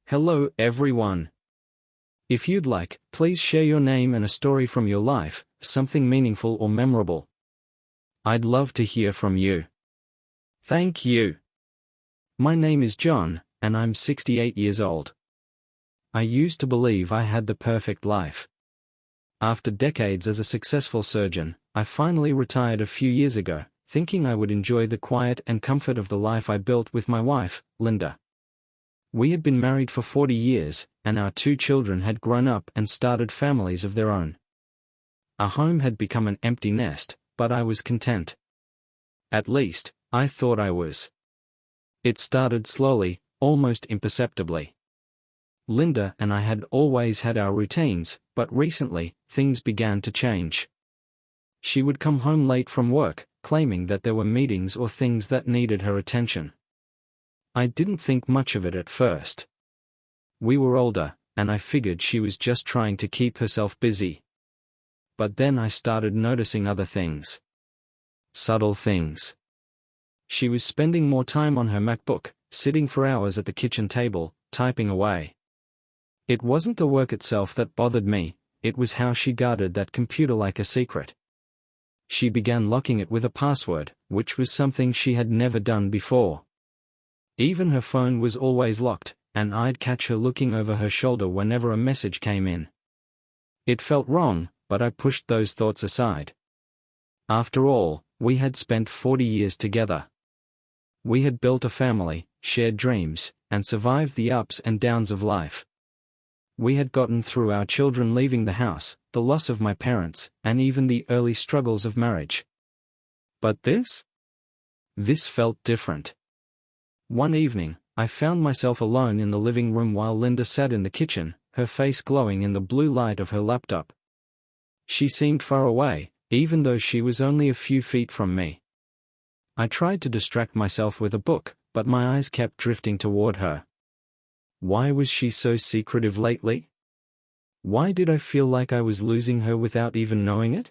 Hello, everyone. If you'd like, please share your name and a story from your life, something meaningful or memorable. I'd love to hear from you. Thank you. My name is John, and I'm 68 years old. I used to believe I had the perfect life. After decades as a successful surgeon, I finally retired a few years ago, thinking I would enjoy the quiet and comfort of the life I built with my wife, Linda. We had been married for 40 years, and our 2 children had grown up and started families of their own. Our home had become an empty nest, but I was content. At least, I thought I was. It started slowly, almost imperceptibly. Linda and I had always had our routines, but recently, things began to change. She would come home late from work, claiming that there were meetings or things that needed her attention. I didn't think much of it at first. We were older, and I figured she was just trying to keep herself busy. But then I started noticing other things. Subtle things. She was spending more time on her MacBook, sitting for hours at the kitchen table, typing away. It wasn't the work itself that bothered me, it was how she guarded that computer like a secret. She began locking it with a password, which was something she had never done before. Even her phone was always locked, and I'd catch her looking over her shoulder whenever a message came in. It felt wrong, but I pushed those thoughts aside. After all, we had spent 40 years together. We had built a family, shared dreams, and survived the ups and downs of life. We had gotten through our children leaving the house, the loss of my parents, and even the early struggles of marriage. But this felt different. One evening, I found myself alone in the living room while Linda sat in the kitchen, her face glowing in the blue light of her laptop. She seemed far away, even though she was only a few feet from me. I tried to distract myself with a book, but my eyes kept drifting toward her. Why was she so secretive lately? Why did I feel like I was losing her without even knowing it?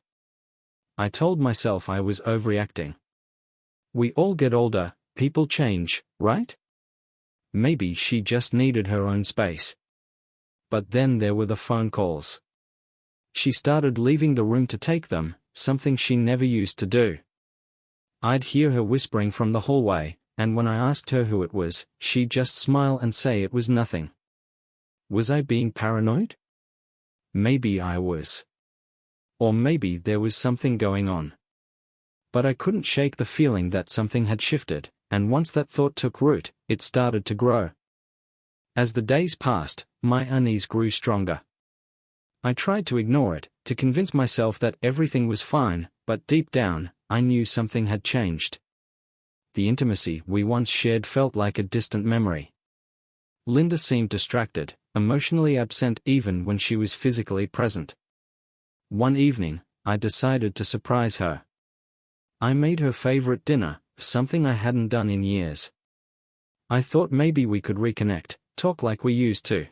I told myself I was overreacting. We all get older, people change, right? Maybe she just needed her own space. But then there were the phone calls. She started leaving the room to take them, something she never used to do. I'd hear her whispering from the hallway, and when I asked her who it was, she'd just smile and say it was nothing. Was I being paranoid? Maybe I was. Or maybe there was something going on. But I couldn't shake the feeling that something had shifted, and once that thought took root, it started to grow. As the days passed, my unease grew stronger. I tried to ignore it, to convince myself that everything was fine, but deep down, I knew something had changed. The intimacy we once shared felt like a distant memory. Linda seemed distracted, emotionally absent even when she was physically present. One evening, I decided to surprise her. I made her favorite dinner, something I hadn't done in years. I thought maybe we could reconnect, talk like we used to.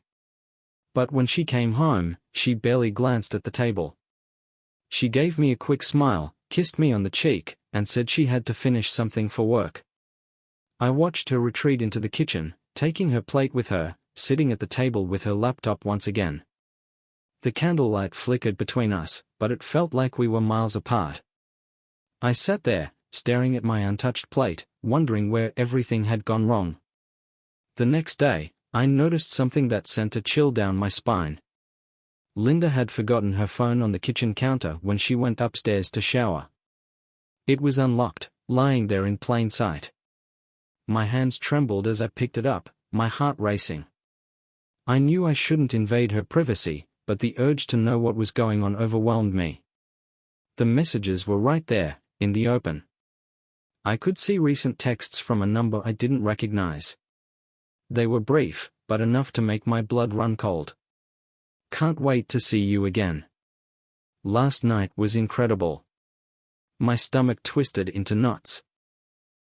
But when she came home, she barely glanced at the table. She gave me a quick smile, kissed me on the cheek, and said she had to finish something for work. I watched her retreat into the kitchen, taking her plate with her, sitting at the table with her laptop once again. The candlelight flickered between us, but it felt like we were miles apart. I sat there, staring at my untouched plate, wondering where everything had gone wrong. The next day, I noticed something that sent a chill down my spine. Linda had forgotten her phone on the kitchen counter when she went upstairs to shower. It was unlocked, lying there in plain sight. My hands trembled as I picked it up, my heart racing. I knew I shouldn't invade her privacy, but the urge to know what was going on overwhelmed me. The messages were right there, in the open. I could see recent texts from a number I didn't recognize. They were brief, but enough to make my blood run cold. Can't wait to see you again. Last night was incredible. My stomach twisted into knots.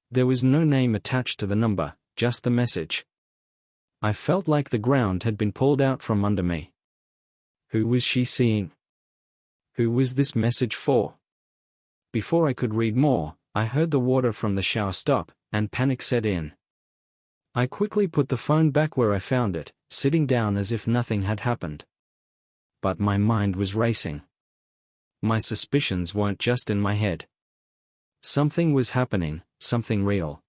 There was no name attached to the number, just the message. I felt like the ground had been pulled out from under me. Who was she seeing? Who was this message for? Before I could read more, I heard the water from the shower stop, and panic set in. I quickly put the phone back where I found it, sitting down as if nothing had happened. But my mind was racing. My suspicions weren't just in my head. Something was happening, something real.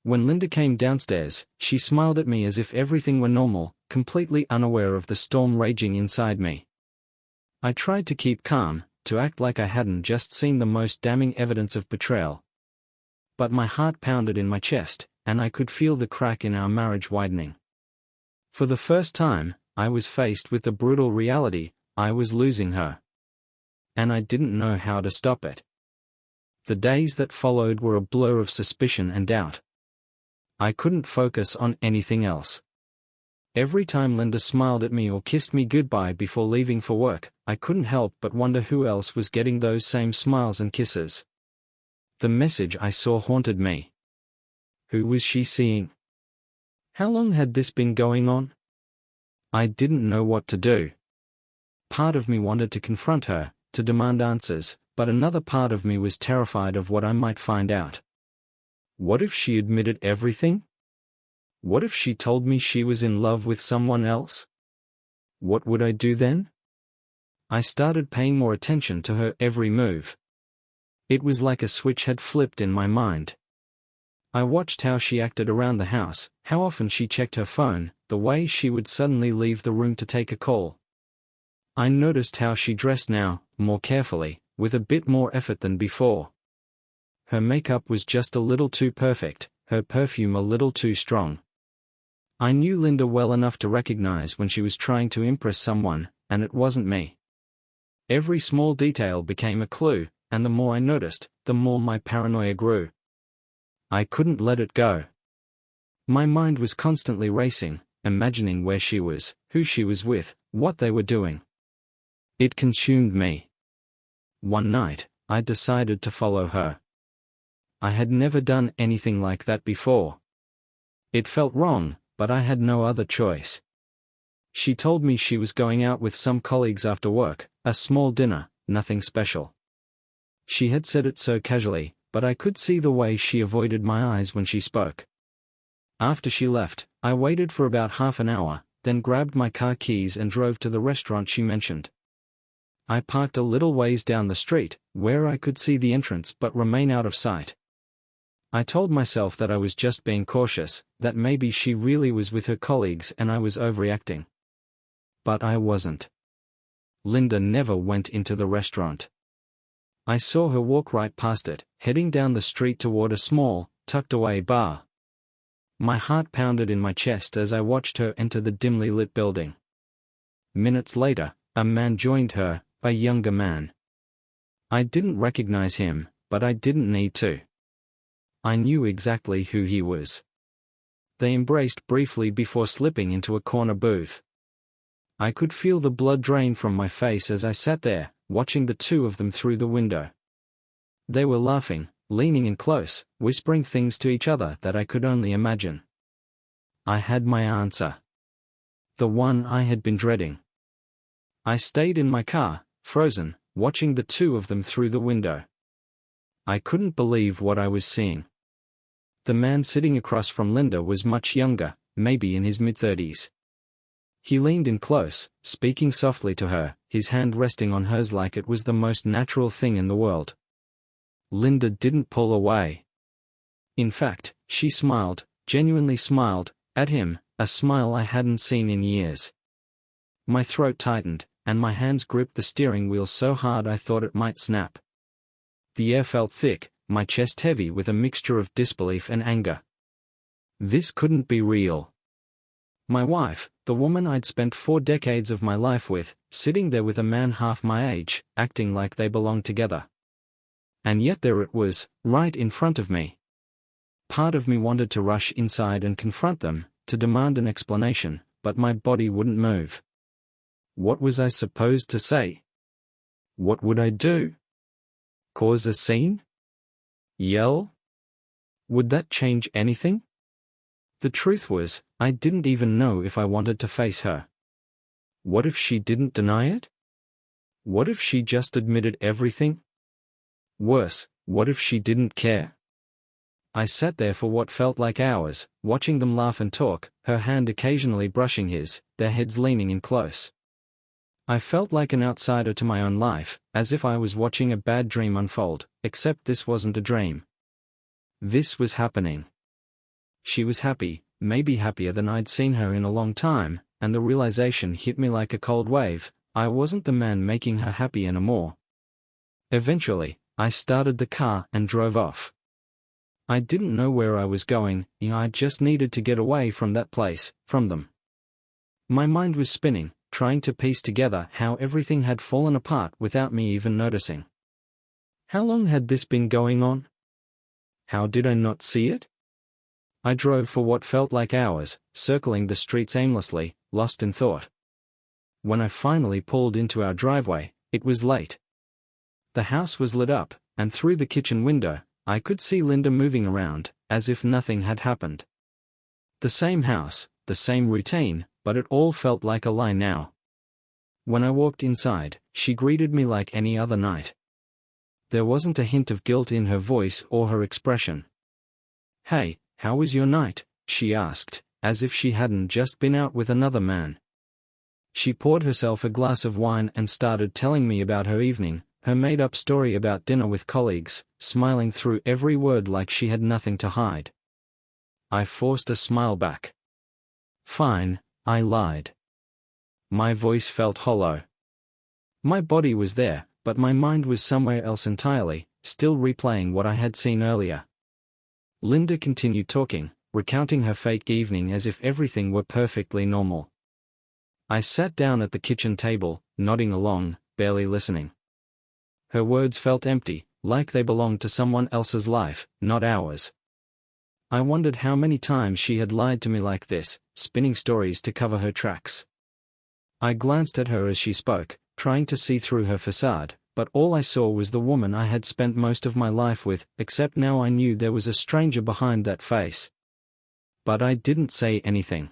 When Linda came downstairs, she smiled at me as if everything were normal, completely unaware of the storm raging inside me. I tried to keep calm, to act like I hadn't just seen the most damning evidence of betrayal. But my heart pounded in my chest, and I could feel the crack in our marriage widening. For the first time, I was faced with the brutal reality: I was losing her. And I didn't know how to stop it. The days that followed were a blur of suspicion and doubt. I couldn't focus on anything else. Every time Linda smiled at me or kissed me goodbye before leaving for work, I couldn't help but wonder who else was getting those same smiles and kisses. The message I saw haunted me. Who was she seeing? How long had this been going on? I didn't know what to do. Part of me wanted to confront her, to demand answers, but another part of me was terrified of what I might find out. What if she admitted everything? What if she told me she was in love with someone else? What would I do then? I started paying more attention to her every move. It was like a switch had flipped in my mind. I watched how she acted around the house, how often she checked her phone, the way she would suddenly leave the room to take a call. I noticed how she dressed now, more carefully, with a bit more effort than before. Her makeup was just a little too perfect, her perfume a little too strong. I knew Linda well enough to recognize when she was trying to impress someone, and it wasn't me. Every small detail became a clue, and the more I noticed, the more my paranoia grew. I couldn't let it go. My mind was constantly racing, imagining where she was, who she was with, what they were doing. It consumed me. One night, I decided to follow her. I had never done anything like that before. It felt wrong, but I had no other choice. She told me she was going out with some colleagues after work, a small dinner, nothing special. She had said it so casually, but I could see the way she avoided my eyes when she spoke. After she left, I waited for about half an hour, then grabbed my car keys and drove to the restaurant she mentioned. I parked a little ways down the street, where I could see the entrance but remain out of sight. I told myself that I was just being cautious, that maybe she really was with her colleagues and I was overreacting. But I wasn't. Linda never went into the restaurant. I saw her walk right past it, heading down the street toward a small, tucked-away bar. My heart pounded in my chest as I watched her enter the dimly lit building. Minutes later, a man joined her, a younger man. I didn't recognize him, but I didn't need to. I knew exactly who he was. They embraced briefly before slipping into a corner booth. I could feel the blood drain from my face as I sat there, watching the two of them through the window. They were laughing, leaning in close, whispering things to each other that I could only imagine. I had my answer. The one I had been dreading. I stayed in my car, frozen, watching the two of them through the window. I couldn't believe what I was seeing. The man sitting across from Linda was much younger, maybe in his mid-30s. He leaned in close, speaking softly to her, his hand resting on hers like it was the most natural thing in the world. Linda didn't pull away. In fact, she smiled, genuinely smiled, at him, a smile I hadn't seen in years. My throat tightened, and my hands gripped the steering wheel so hard I thought it might snap. The air felt thick, my chest heavy with a mixture of disbelief and anger. This couldn't be real. My wife, the woman I'd spent 4 decades of my life with, sitting there with a man half my age, acting like they belonged together. And yet there it was, right in front of me. Part of me wanted to rush inside and confront them, to demand an explanation, but my body wouldn't move. What was I supposed to say? What would I do? Cause a scene? Yell? Would that change anything? The truth was, I didn't even know if I wanted to face her. What if she didn't deny it? What if she just admitted everything? Worse, what if she didn't care? I sat there for what felt like hours, watching them laugh and talk, her hand occasionally brushing his, their heads leaning in close. I felt like an outsider to my own life, as if I was watching a bad dream unfold, except this wasn't a dream. This was happening. She was happy, maybe happier than I'd seen her in a long time, and the realization hit me like a cold wave. I wasn't the man making her happy anymore. Eventually, I started the car and drove off. I didn't know where I was going, I just needed to get away from that place, from them. My mind was spinning, trying to piece together how everything had fallen apart without me even noticing. How long had this been going on? How did I not see it? I drove for what felt like hours, circling the streets aimlessly, lost in thought. When I finally pulled into our driveway, it was late. The house was lit up, and through the kitchen window, I could see Linda moving around, as if nothing had happened. The same house, the same routine, but it all felt like a lie now. When I walked inside, she greeted me like any other night. There wasn't a hint of guilt in her voice or her expression. "Hey, how was your night?" she asked, as if she hadn't just been out with another man. She poured herself a glass of wine and started telling me about her evening, her made-up story about dinner with colleagues, smiling through every word like she had nothing to hide. I forced a smile back. "Fine," I lied. My voice felt hollow. My body was there, but my mind was somewhere else entirely, still replaying what I had seen earlier. Linda continued talking, recounting her fake evening as if everything were perfectly normal. I sat down at the kitchen table, nodding along, barely listening. Her words felt empty, like they belonged to someone else's life, not ours. I wondered how many times she had lied to me like this, spinning stories to cover her tracks. I glanced at her as she spoke, trying to see through her facade, but all I saw was the woman I had spent most of my life with, except now I knew there was a stranger behind that face. But I didn't say anything.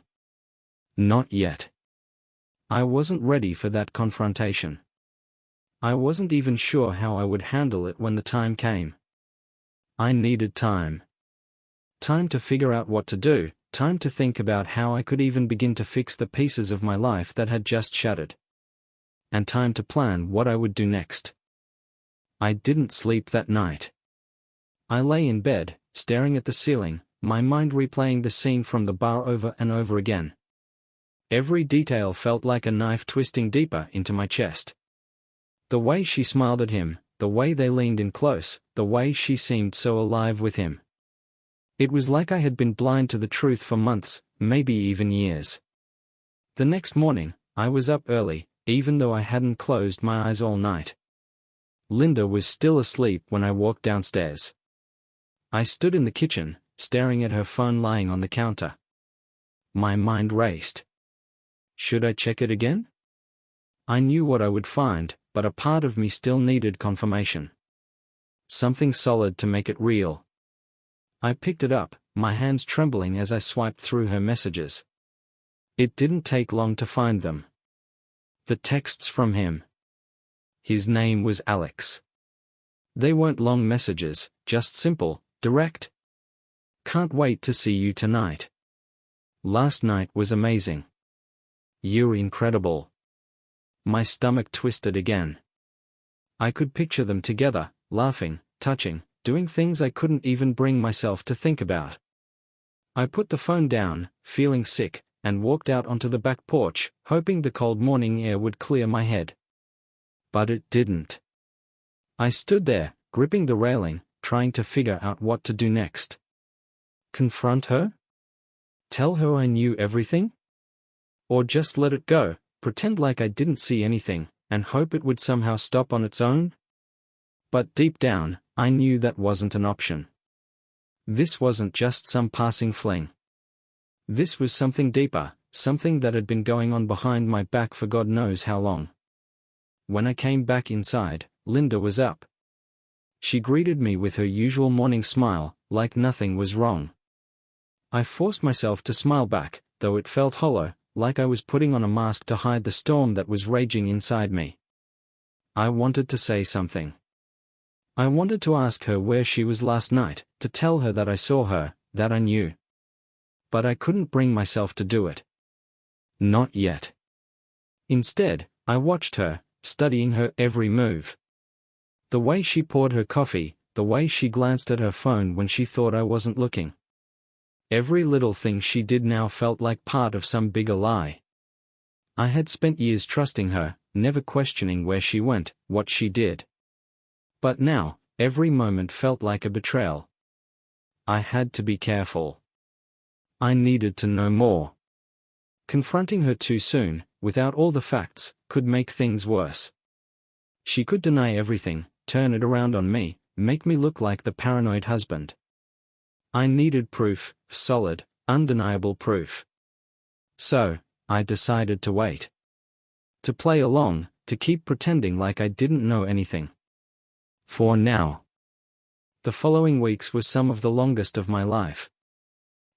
Not yet. I wasn't ready for that confrontation. I wasn't even sure how I would handle it when the time came. I needed time. Time to figure out what to do, time to think about how I could even begin to fix the pieces of my life that had just shattered. And time to plan what I would do next. I didn't sleep that night. I lay in bed, staring at the ceiling, my mind replaying the scene from the bar over and over again. Every detail felt like a knife twisting deeper into my chest. The way she smiled at him, the way they leaned in close, the way she seemed so alive with him. It was like I had been blind to the truth for months, maybe even years. The next morning, I was up early, even though I hadn't closed my eyes all night. Linda was still asleep when I walked downstairs. I stood in the kitchen, staring at her phone lying on the counter. My mind raced. Should I check it again? I knew what I would find, but a part of me still needed confirmation. Something solid to make it real. I picked it up, my hands trembling as I swiped through her messages. It didn't take long to find them. The texts from him. His name was Alex. They weren't long messages, just simple, direct. "Can't wait to see you tonight. Last night was amazing. You're incredible." My stomach twisted again. I could picture them together, laughing, touching, doing things I couldn't even bring myself to think about. I put the phone down, feeling sick, and walked out onto the back porch, hoping the cold morning air would clear my head. But it didn't. I stood there, gripping the railing, trying to figure out what to do next. Confront her? Tell her I knew everything? Or just let it go, pretend like I didn't see anything, and hope it would somehow stop on its own? But deep down, I knew that wasn't an option. This wasn't just some passing fling. This was something deeper, something that had been going on behind my back for God knows how long. When I came back inside, Linda was up. She greeted me with her usual morning smile, like nothing was wrong. I forced myself to smile back, though it felt hollow, like I was putting on a mask to hide the storm that was raging inside me. I wanted to say something. I wanted to ask her where she was last night, to tell her that I saw her, that I knew. But I couldn't bring myself to do it. Not yet. Instead, I watched her, studying her every move. The way she poured her coffee, the way she glanced at her phone when she thought I wasn't looking. Every little thing she did now felt like part of some bigger lie. I had spent years trusting her, never questioning where she went, what she did. But now, every moment felt like a betrayal. I had to be careful. I needed to know more. Confronting her too soon, without all the facts, could make things worse. She could deny everything, turn it around on me, make me look like the paranoid husband. I needed proof, solid, undeniable proof. So, I decided to wait. To play along, to keep pretending like I didn't know anything. For now. The following weeks were some of the longest of my life.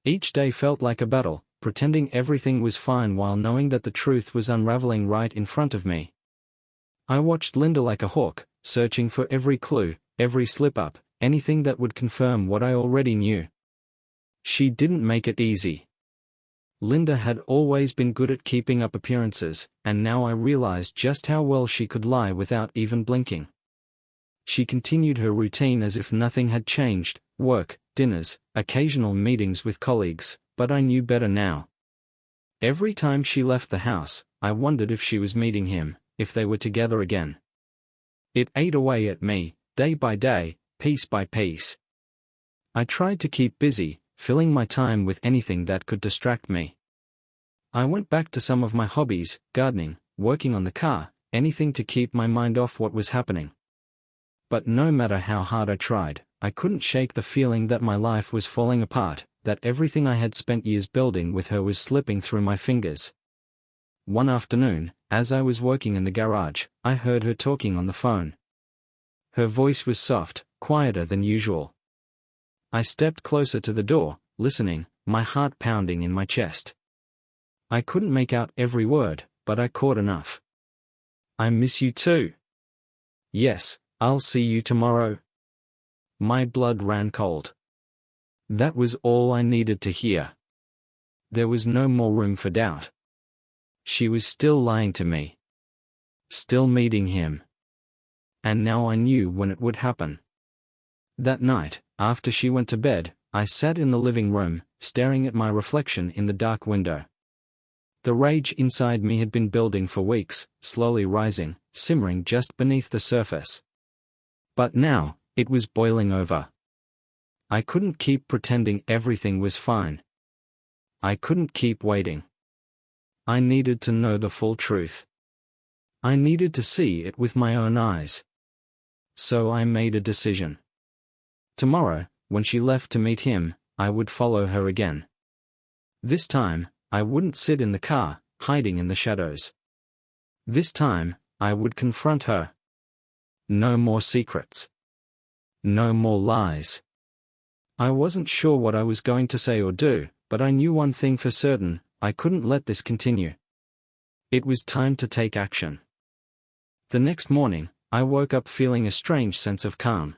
Each day felt like a battle, pretending everything was fine while knowing that the truth was unraveling right in front of me. I watched Linda like a hawk, searching for every clue, every slip-up, anything that would confirm what I already knew. She didn't make it easy. Linda had always been good at keeping up appearances, and now I realized just how well she could lie without even blinking. She continued her routine as if nothing had changed, work, dinners, occasional meetings with colleagues, but I knew better now. Every time she left the house, I wondered if she was meeting him, if they were together again. It ate away at me, day by day, piece by piece. I tried to keep busy, filling my time with anything that could distract me. I went back to some of my hobbies, gardening, working on the car, anything to keep my mind off what was happening. But no matter how hard I tried, I couldn't shake the feeling that my life was falling apart, that everything I had spent years building with her was slipping through my fingers. One afternoon, as I was working in the garage, I heard her talking on the phone. Her voice was soft, quieter than usual. I stepped closer to the door, listening, my heart pounding in my chest. I couldn't make out every word, but I caught enough. I miss you too. Yes, I'll see you tomorrow. My blood ran cold. That was all I needed to hear. There was no more room for doubt. She was still lying to me. Still meeting him. And now I knew when it would happen. That night, after she went to bed, I sat in the living room, staring at my reflection in the dark window. The rage inside me had been building for weeks, slowly rising, simmering just beneath the surface. But now, it was boiling over. I couldn't keep pretending everything was fine. I couldn't keep waiting. I needed to know the full truth. I needed to see it with my own eyes. So I made a decision. Tomorrow, when she left to meet him, I would follow her again. This time, I wouldn't sit in the car, hiding in the shadows. This time, I would confront her. No more secrets. No more lies. I wasn't sure what I was going to say or do, but I knew one thing for certain, I couldn't let this continue. It was time to take action. The next morning, I woke up feeling a strange sense of calm.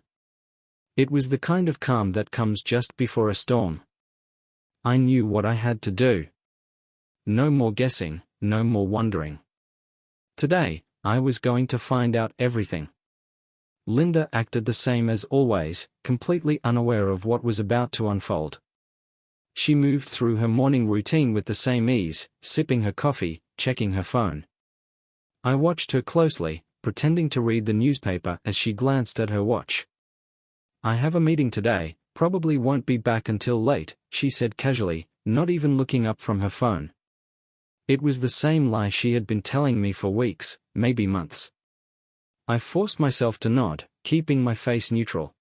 It was the kind of calm that comes just before a storm. I knew what I had to do. No more guessing, no more wondering. Today, I was going to find out everything. Linda acted the same as always, completely unaware of what was about to unfold. She moved through her morning routine with the same ease, sipping her coffee, checking her phone. I watched her closely, pretending to read the newspaper as she glanced at her watch. I have a meeting today, probably won't be back until late, she said casually, not even looking up from her phone. It was the same lie she had been telling me for weeks, maybe months. I forced myself to nod, keeping my face neutral.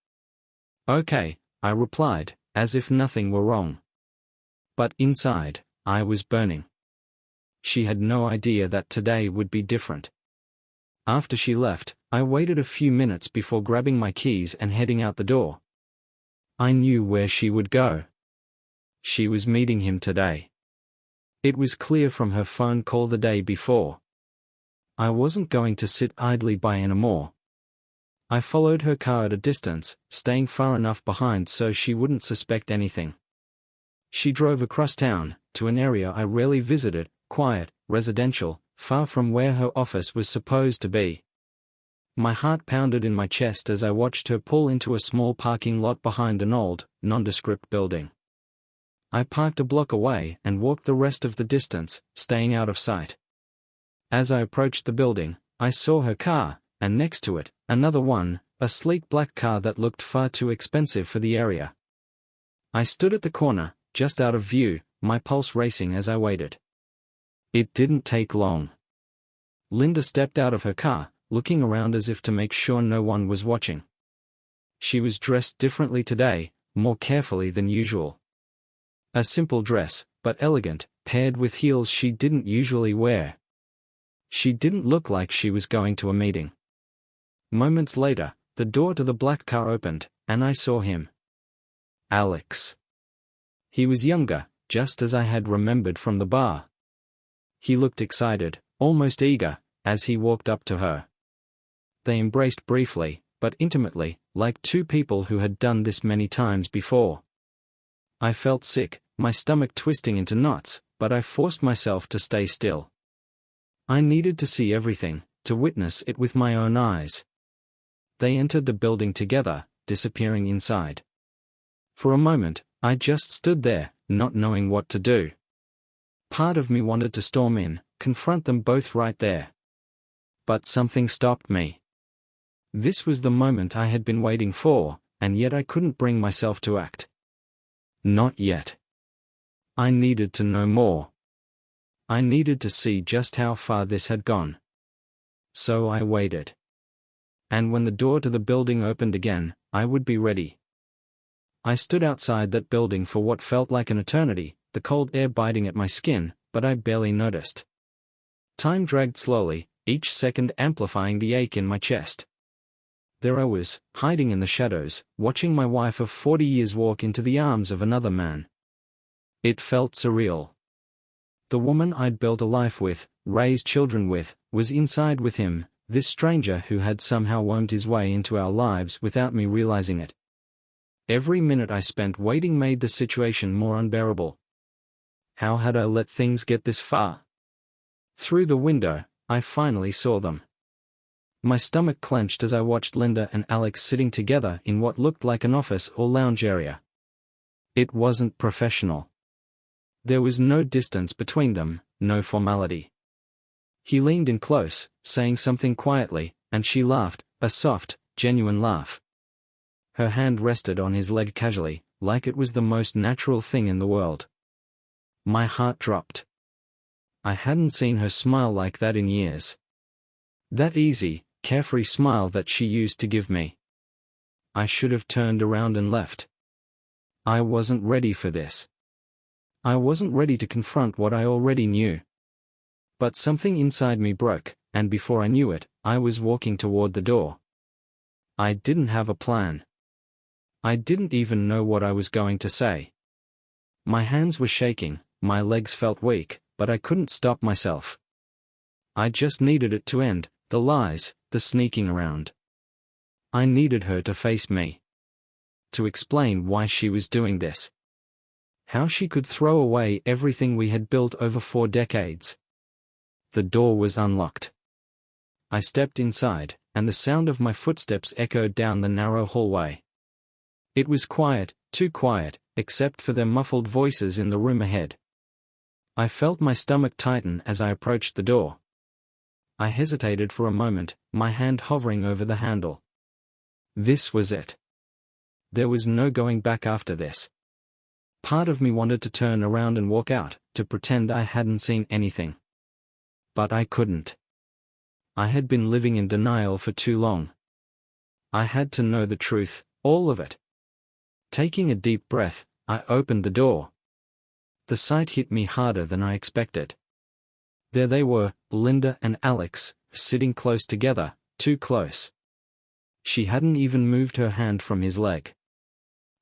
Okay, I replied, as if nothing were wrong. But inside, I was burning. She had no idea that today would be different. After she left, I waited a few minutes before grabbing my keys and heading out the door. I knew where she would go. She was meeting him today. It was clear from her phone call the day before. I wasn't going to sit idly by anymore. I followed her car at a distance, staying far enough behind so she wouldn't suspect anything. She drove across town, to an area I rarely visited, quiet, residential, far from where her office was supposed to be. My heart pounded in my chest as I watched her pull into a small parking lot behind an old, nondescript building. I parked a block away and walked the rest of the distance, staying out of sight. As I approached the building, I saw her car, and next to it, another one, a sleek black car that looked far too expensive for the area. I stood at the corner, just out of view, my pulse racing as I waited. It didn't take long. Linda stepped out of her car, looking around as if to make sure no one was watching. She was dressed differently today, more carefully than usual. A simple dress, but elegant, paired with heels she didn't usually wear. She didn't look like she was going to a meeting. Moments later, the door to the black car opened, and I saw him. Alex. He was younger, just as I had remembered from the bar. He looked excited, almost eager, as he walked up to her. They embraced briefly, but intimately, like two people who had done this many times before. I felt sick, my stomach twisting into knots, but I forced myself to stay still. I needed to see everything, to witness it with my own eyes. They entered the building together, disappearing inside. For a moment, I just stood there, not knowing what to do. Part of me wanted to storm in, confront them both right there. But something stopped me. This was the moment I had been waiting for, and yet I couldn't bring myself to act. Not yet. I needed to know more. I needed to see just how far this had gone. So I waited. And when the door to the building opened again, I would be ready. I stood outside that building for what felt like an eternity, the cold air biting at my skin, but I barely noticed. Time dragged slowly, each second amplifying the ache in my chest. There I was, hiding in the shadows, watching my wife of 40 years walk into the arms of another man. It felt surreal. The woman I'd built a life with, raised children with, was inside with him, this stranger who had somehow wormed his way into our lives without me realizing it. Every minute I spent waiting made the situation more unbearable. How had I let things get this far? Through the window, I finally saw them. My stomach clenched as I watched Linda and Alex sitting together in what looked like an office or lounge area. It wasn't professional. There was no distance between them, no formality. He leaned in close, saying something quietly, and she laughed, a soft, genuine laugh. Her hand rested on his leg casually, like it was the most natural thing in the world. My heart dropped. I hadn't seen her smile like that in years. That easy, carefree smile that she used to give me. I should have turned around and left. I wasn't ready for this. I wasn't ready to confront what I already knew. But something inside me broke, and before I knew it, I was walking toward the door. I didn't have a plan. I didn't even know what I was going to say. My hands were shaking, my legs felt weak, but I couldn't stop myself. I just needed it to end, the lies, the sneaking around. I needed her to face me. To explain why she was doing this. How she could throw away everything we had built over 4 decades. The door was unlocked. I stepped inside, and the sound of my footsteps echoed down the narrow hallway. It was quiet, too quiet, except for their muffled voices in the room ahead. I felt my stomach tighten as I approached the door. I hesitated for a moment, my hand hovering over the handle. This was it. There was no going back after this. Part of me wanted to turn around and walk out, to pretend I hadn't seen anything. But I couldn't. I had been living in denial for too long. I had to know the truth, all of it. Taking a deep breath, I opened the door. The sight hit me harder than I expected. There they were, Linda and Alex, sitting close together, too close. She hadn't even moved her hand from his leg.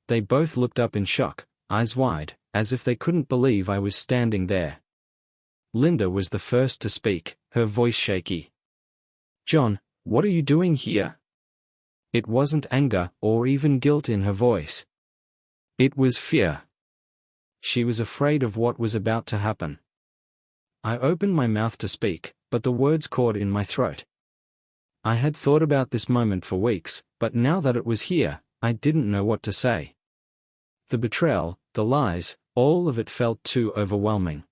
They both looked up in shock, eyes wide, as if they couldn't believe I was standing there. Linda was the first to speak, her voice shaky. "John, what are you doing here?" It wasn't anger or even guilt in her voice. It was fear. She was afraid of what was about to happen. I opened my mouth to speak, but the words caught in my throat. I had thought about this moment for weeks, but now that it was here, I didn't know what to say. The betrayal, the lies, all of it felt too overwhelming.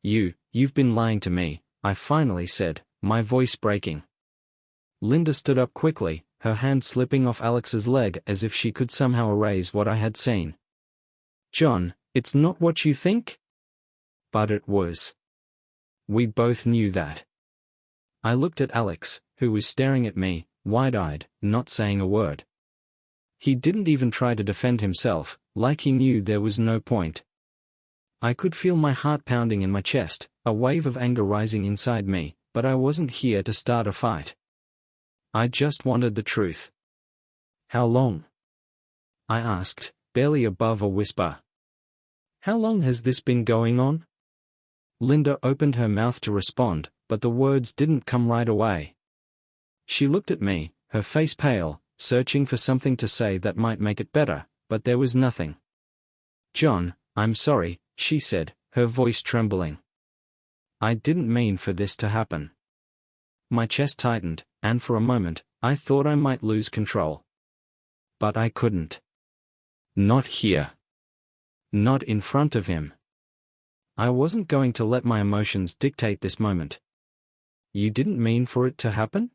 You've been lying to me, I finally said, my voice breaking. Linda stood up quickly, her hand slipping off Alex's leg as if she could somehow erase what I had seen. John, it's not what you think? But it was. We both knew that. I looked at Alex, who was staring at me, wide-eyed, not saying a word. He didn't even try to defend himself, like he knew there was no point. I could feel my heart pounding in my chest, a wave of anger rising inside me, but I wasn't here to start a fight. I just wanted the truth. How long? I asked, barely above a whisper. How long has this been going on? Linda opened her mouth to respond, but the words didn't come right away. She looked at me, her face pale, searching for something to say that might make it better, but there was nothing. John, I'm sorry, she said, her voice trembling. I didn't mean for this to happen. My chest tightened, and for a moment, I thought I might lose control. But I couldn't. Not here. Not in front of him. I wasn't going to let my emotions dictate this moment. You didn't mean for it to happen?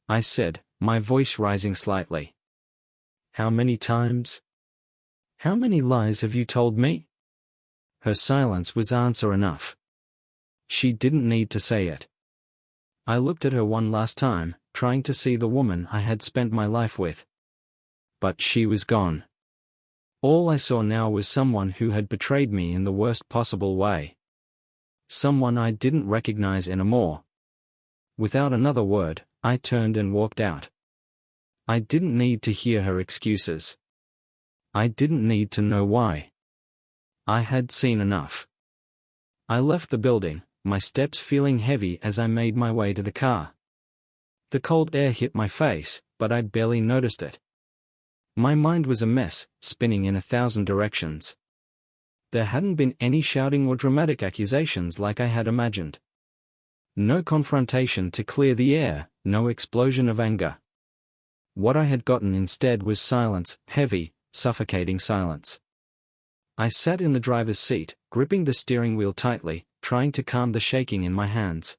I said, my voice rising slightly. How many times? How many lies have you told me? Her silence was answer enough. She didn't need to say it. I looked at her one last time, trying to see the woman I had spent my life with. But she was gone. All I saw now was someone who had betrayed me in the worst possible way. Someone I didn't recognize anymore. Without another word, I turned and walked out. I didn't need to hear her excuses. I didn't need to know why. I had seen enough. I left the building, my steps feeling heavy as I made my way to the car. The cold air hit my face, but I barely noticed it. My mind was a mess, spinning in 1,000 directions. There hadn't been any shouting or dramatic accusations like I had imagined. No confrontation to clear the air, no explosion of anger. What I had gotten instead was silence, heavy, suffocating silence. I sat in the driver's seat, gripping the steering wheel tightly, trying to calm the shaking in my hands.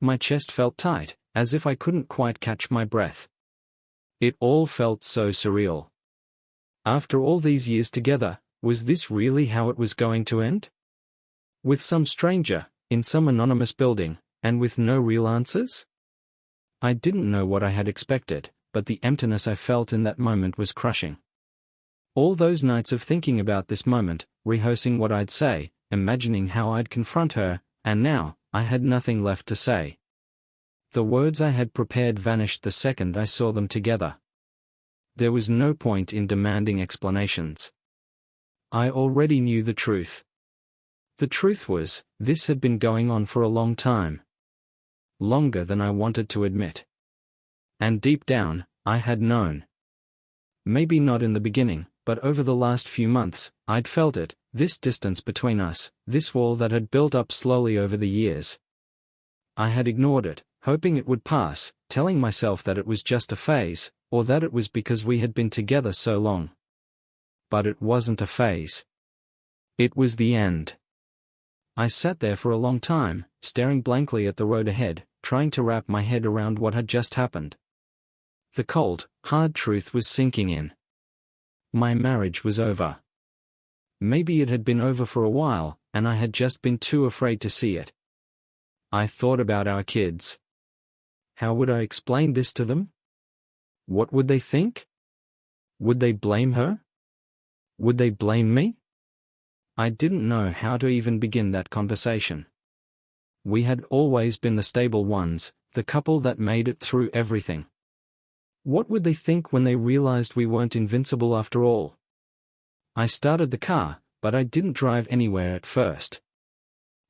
My chest felt tight, as if I couldn't quite catch my breath. It all felt so surreal. After all these years together, was this really how it was going to end? With some stranger, in some anonymous building, and with no real answers? I didn't know what I had expected, but the emptiness I felt in that moment was crushing. All those nights of thinking about this moment, rehearsing what I'd say, imagining how I'd confront her, and now, I had nothing left to say. The words I had prepared vanished the second I saw them together. There was no point in demanding explanations. I already knew the truth. The truth was, this had been going on for a long time. Longer than I wanted to admit. And deep down, I had known. Maybe not in the beginning, but over the last few months, I'd felt it, this distance between us, this wall that had built up slowly over the years. I had ignored it, hoping it would pass, telling myself that it was just a phase, or that it was because we had been together so long. But it wasn't a phase. It was the end. I sat there for a long time, staring blankly at the road ahead, trying to wrap my head around what had just happened. The cold, hard truth was sinking in. My marriage was over. Maybe it had been over for a while, and I had just been too afraid to see it. I thought about our kids. How would I explain this to them? What would they think? Would they blame her? Would they blame me? I didn't know how to even begin that conversation. We had always been the stable ones, the couple that made it through everything. What would they think when they realized we weren't invincible after all? I started the car, but I didn't drive anywhere at first.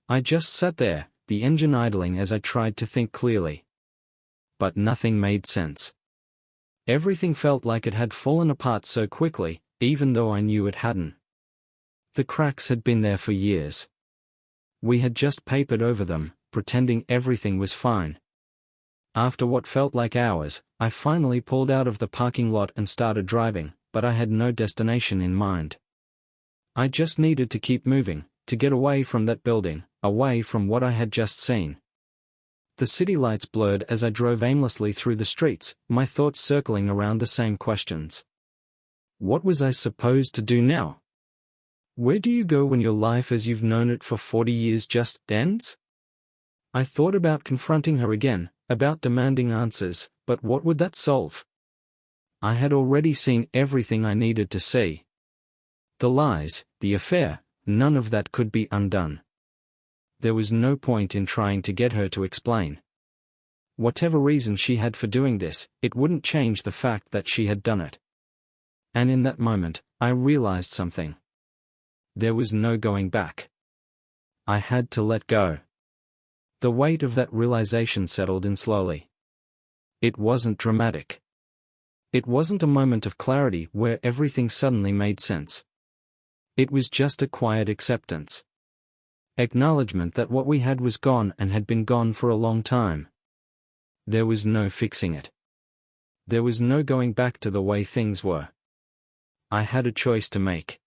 I just sat there, the engine idling as I tried to think clearly. But nothing made sense. Everything felt like it had fallen apart so quickly, even though I knew it hadn't. The cracks had been there for years. We had just papered over them, pretending everything was fine. After what felt like hours, I finally pulled out of the parking lot and started driving, but I had no destination in mind. I just needed to keep moving, to get away from that building, away from what I had just seen. The city lights blurred as I drove aimlessly through the streets, my thoughts circling around the same questions. What was I supposed to do now? Where do you go when your life as you've known it for 40 years just ends? I thought about confronting her again, about demanding answers, but what would that solve? I had already seen everything I needed to see. The lies, the affair, none of that could be undone. There was no point in trying to get her to explain. Whatever reason she had for doing this, it wouldn't change the fact that she had done it. And in that moment, I realized something. There was no going back. I had to let go. The weight of that realization settled in slowly. It wasn't dramatic. It wasn't a moment of clarity where everything suddenly made sense. It was just a quiet acceptance. Acknowledgement that what we had was gone and had been gone for a long time. There was no fixing it. There was no going back to the way things were. I had a choice to make.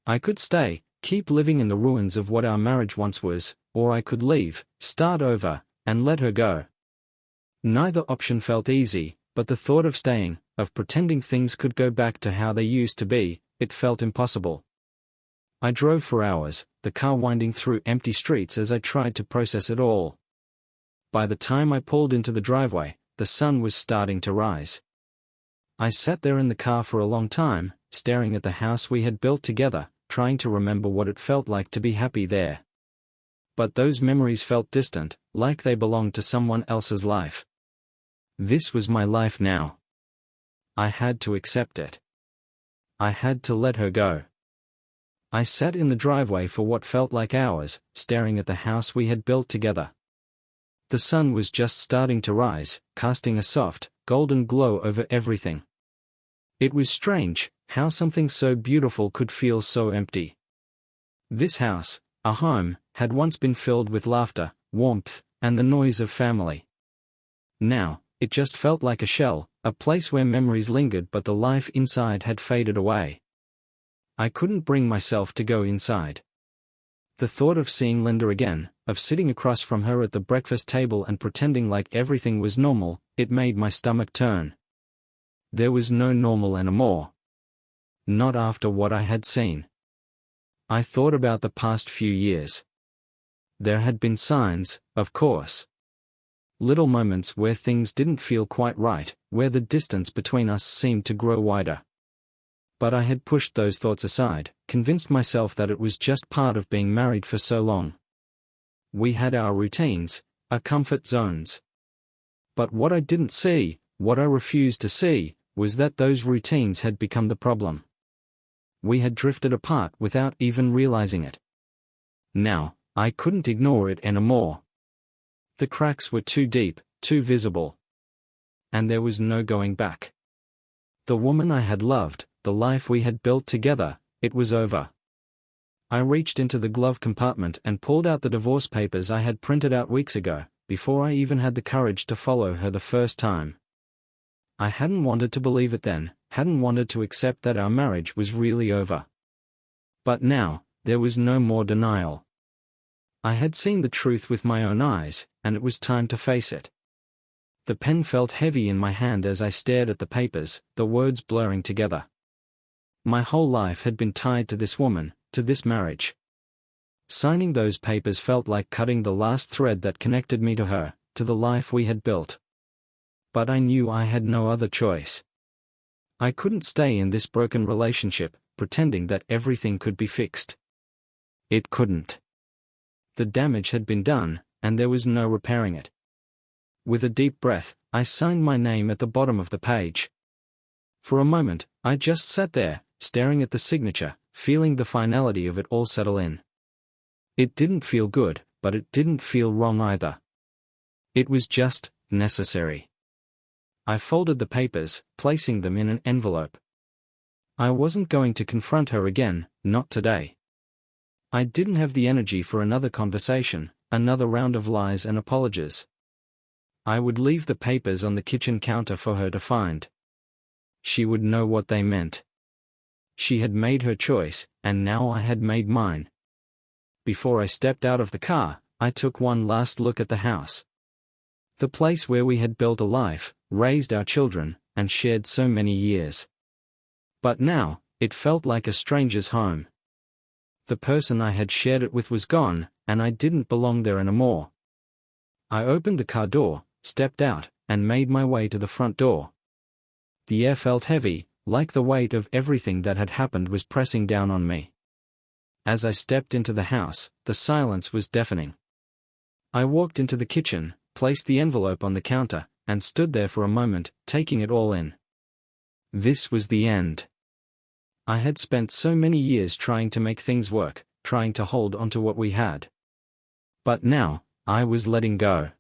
I could stay, keep living in the ruins of what our marriage once was, or I could leave, start over, and let her go. Neither option felt easy, but the thought of staying, of pretending things could go back to how they used to be, it felt impossible. I drove for hours, the car winding through empty streets as I tried to process it all. By the time I pulled into the driveway, the sun was starting to rise. I sat there in the car for a long time, staring at the house we had built together, trying to remember what it felt like to be happy there. But those memories felt distant, like they belonged to someone else's life. This was my life now. I had to accept it. I had to let her go. I sat in the driveway for what felt like hours, staring at the house we had built together. The sun was just starting to rise, casting a soft, golden glow over everything. It was strange, how something so beautiful could feel so empty. This house, a home, had once been filled with laughter, warmth, and the noise of family. Now, it just felt like a shell, a place where memories lingered but the life inside had faded away. I couldn't bring myself to go inside. The thought of seeing Linda again, of sitting across from her at the breakfast table and pretending like everything was normal, it made my stomach turn. There was no normal anymore. Not after what I had seen. I thought about the past few years. There had been signs, of course. Little moments where things didn't feel quite right, where the distance between us seemed to grow wider. But I had pushed those thoughts aside, convinced myself that it was just part of being married for so long. We had our routines, our comfort zones. But what I didn't see, what I refused to see, was that those routines had become the problem. We had drifted apart without even realizing it. Now, I couldn't ignore it anymore. The cracks were too deep, too visible. And there was no going back. The woman I had loved, the life we had built together, it was over. I reached into the glove compartment and pulled out the divorce papers I had printed out weeks ago, before I even had the courage to follow her the first time. I hadn't wanted to believe it then, hadn't wanted to accept that our marriage was really over. But now, there was no more denial. I had seen the truth with my own eyes, and it was time to face it. The pen felt heavy in my hand as I stared at the papers, the words blurring together. My whole life had been tied to this woman, to this marriage. Signing those papers felt like cutting the last thread that connected me to her, to the life we had built. But I knew I had no other choice. I couldn't stay in this broken relationship, pretending that everything could be fixed. It couldn't. The damage had been done, and there was no repairing it. With a deep breath, I signed my name at the bottom of the page. For a moment, I just sat there, staring at the signature, feeling the finality of it all settle in. It didn't feel good, but it didn't feel wrong either. It was just necessary. I folded the papers, placing them in an envelope. I wasn't going to confront her again, not today. I didn't have the energy for another conversation, another round of lies and apologies. I would leave the papers on the kitchen counter for her to find. She would know what they meant. She had made her choice, and now I had made mine. Before I stepped out of the car, I took one last look at the house. The place where we had built a life, raised our children, and shared so many years. But now, it felt like a stranger's home. The person I had shared it with was gone, and I didn't belong there anymore. I opened the car door, stepped out, and made my way to the front door. The air felt heavy, like the weight of everything that had happened was pressing down on me. As I stepped into the house, the silence was deafening. I walked into the kitchen, placed the envelope on the counter, and stood there for a moment, taking it all in. This was the end. I had spent so many years trying to make things work, trying to hold onto what we had. But now, I was letting go.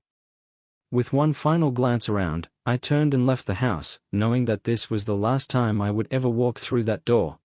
With one final glance around, I turned and left the house, knowing that this was the last time I would ever walk through that door.